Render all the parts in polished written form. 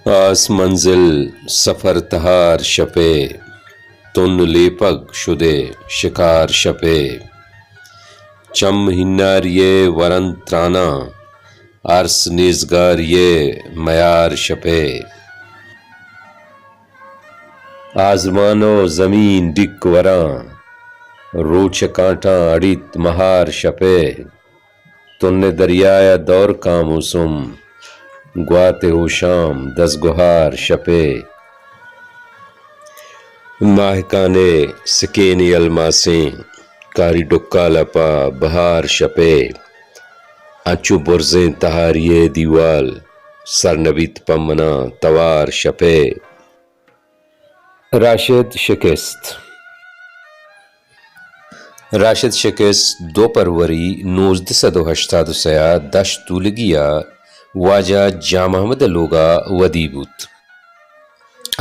آس منزل سفر تہار شپے، تن لیپگ شدے شکار شپے، چم ہنار یہ ورن ترانا، عرص نیزگار یہ میار شپے، آزمان و زمین ڈک وراں، روچ کانٹاں اڑیت مہار شپے، تن دریائے دور کا موسم، گواتے ہو شام دس گہار شپے، ماہکانے سکینی الماسیں، کاری ڈکا لپا بہار شپے، انچو برزیں تہاریے دیوال، سرنبیت پمنا توار شپے۔ راشد شکست 2 پروری 1983 دشتولگیا واجہ جامع محمد لوگا ودی بود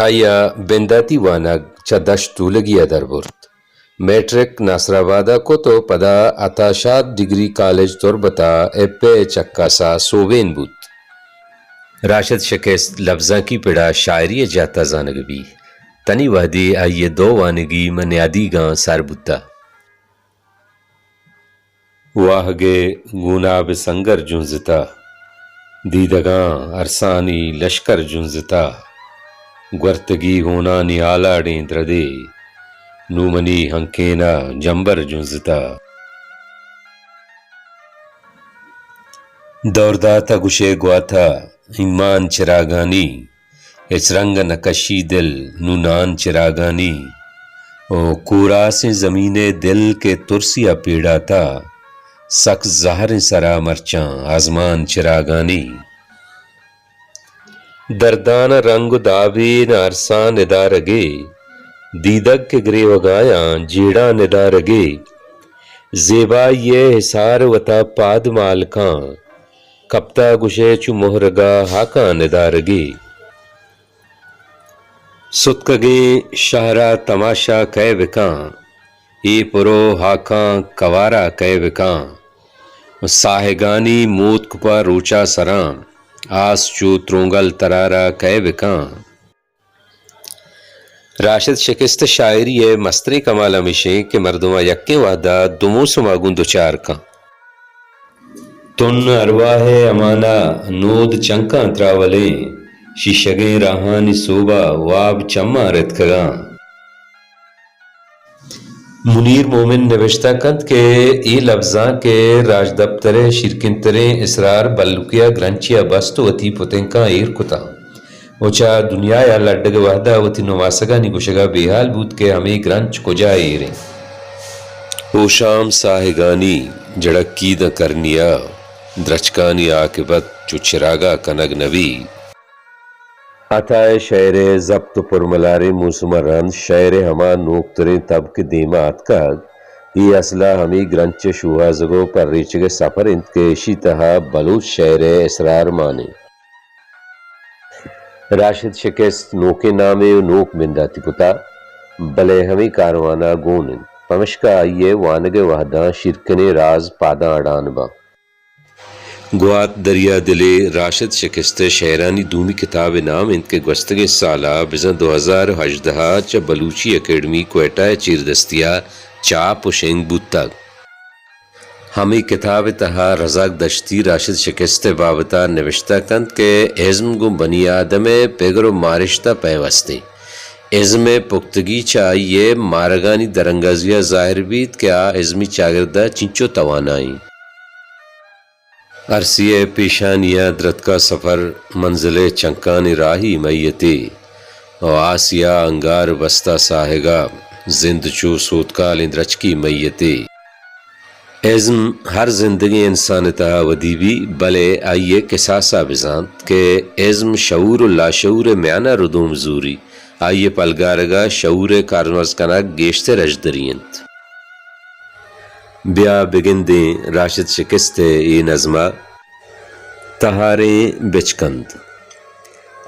آیا بنداتی وانگ چا دشتولگیا در برد میٹرک ناصرآبادہ کو تو پدا اتاشاد ڈگری کالج تربتا ایپے چکاسا سوبین بود۔ راشد شکست لفظاں کی پڑا شاعری جاتا زانگ بھی تنی وحدی آئیے 2 وانگی منیادی گاں سار بوتا واہگے گوناب سنگر جنزتا، دیدگاں ارسانی لشکر جنزتا، گورتگی ہونانی آلاڑیں دردے، نومنی ہنکینا جنبر جنزتا، دورداتا گشے گواتا ایمان چراگانی، اچرنگ نکشی دل نونان چراگانی، او کوراس زمین دل کے ترسیا پیڑاتا، سک زہر سرا مرچاں آزمان چراگانی، دردان رنگ داوین ارسان ادارگے، دیدگ کے گرے وگایاں جیڑا ندارگے، زیبا یہ حسار وتا پاد مالکاں، کپتا گشے چو مہرگا ہاکاں ندارگے، ستکگے شہرا تماشا کئے وکاں، ای پرو ہاکاں کوارا کئے وکاں، ساہگانی موت کپا روچا سراں، آس چو ترونگل ترارا کئے وکاں۔ راشد شکست شاعری ہے مستری کمال ہمیشیں کہ مردمہ یکیں وحدہ دمو سماگون دوچار کاں، تن ارواح امانہ نود چنکاں تراولیں، شیشگیں راہانی صوبہ واب چماں رتکگاں۔ منیر مومن نوشتہ کند کہ ای لفظاں کے راج دفتر شرکنتریں اسرار بلکیا گرنچیا بست وتی پتنکاں ایر کتا اوچا دنیا یا لڈگ وحدہ وتی نواسگا نی گشگا بے حال بود کہ ہمیں گرنچ کجا ایریں، او شام ساہگانی جڑکی دا کرنیا، درچکانی عاقبت چو چراغا کنگ نبی، عطائے شعر ضبط پرملار موسم رند شعر ہما نوکتریں تب کے دیمات کا یہ اصلہ ہمیں گرنچ شوہا زگو پر ریچگ سفر انت کے اشی تہا بلوچ شعر اسرار مانے۔ راشد شکست نوکے نامے و نوک منداتی پتا بلے ہمیں کاروانا گونن پمشکا آئیے وانگ وحداں شرکنے راز پاداں اڑان با گوات دریا دلے راشد شکست شعرانی دومی کتاب نام انت کے گوستگے سالہ بزن 2018 چا بلوچی اکیڈمی کوئٹہ چیر دستیا چاپ و شنگ بوتا ہمیں کتاب تہا رزاق دشتی راشد شکست بابتا نوشتہ کند کہ ازم گو بنی آدم پیگر و مارشتہ پیوستے ازم پختگی چاہیے مارگانی درنگازیہ ظاہر بیت کیا ازمی چاگردہ چنچو توانائی عرصیہ پیشانیہ درت کا سفر منزل چنکان راہی میتی او آسیہ انگار بستہ ساہگا زند چو سوتکال اندرچ کی میتی ازم ہر زندگی انسان تہا ودی بھی بلے آئیے کساسا بزانت کہ ازم شعور و لاشعور میانہ ردوم زوری آئیے پلگارگا شعور کارنوز کنک گیشتے رجدرینت بیا بگندیں راشد شکست ای نظمہ تہاریں بچکند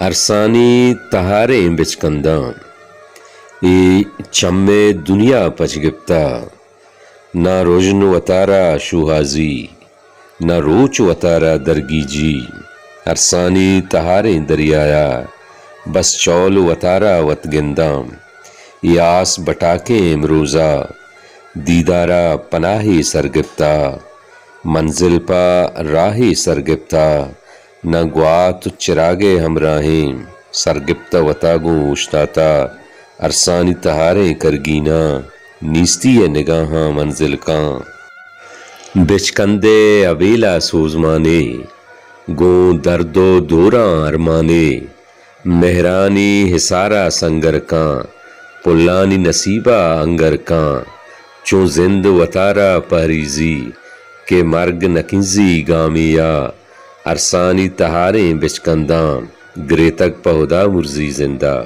ارسانی تہاریں بچکنداں ای چمے دنیا پچ گپتا نہ روجن وطارا شوہازی نہ روچ وطارا درگی جی ارسانی تہاریں دریایا بس چول وطارا وط گندام یاس بٹا کے امروزہ دیدارا پناہی سرگپتا منزل پا راہی سرگپتا نہ گوات چراغے ہمراہیں سرگپتا وطاگوں اشتاتا ارسانی تہاریں کرگینا نیستی ہے نگاہاں منزل کاں بچکندے اویلا سوزمانے گوں درد و دوراں ارمانے مہرانی حسارا سنگر کاں پلانی نصیبہ انگر کاں چوں زند وطارا پہریزی کہ مرگ نکنزی گامیا ارسانی تہاریں بچکنداں گرے تک پہدا مرزی زندہ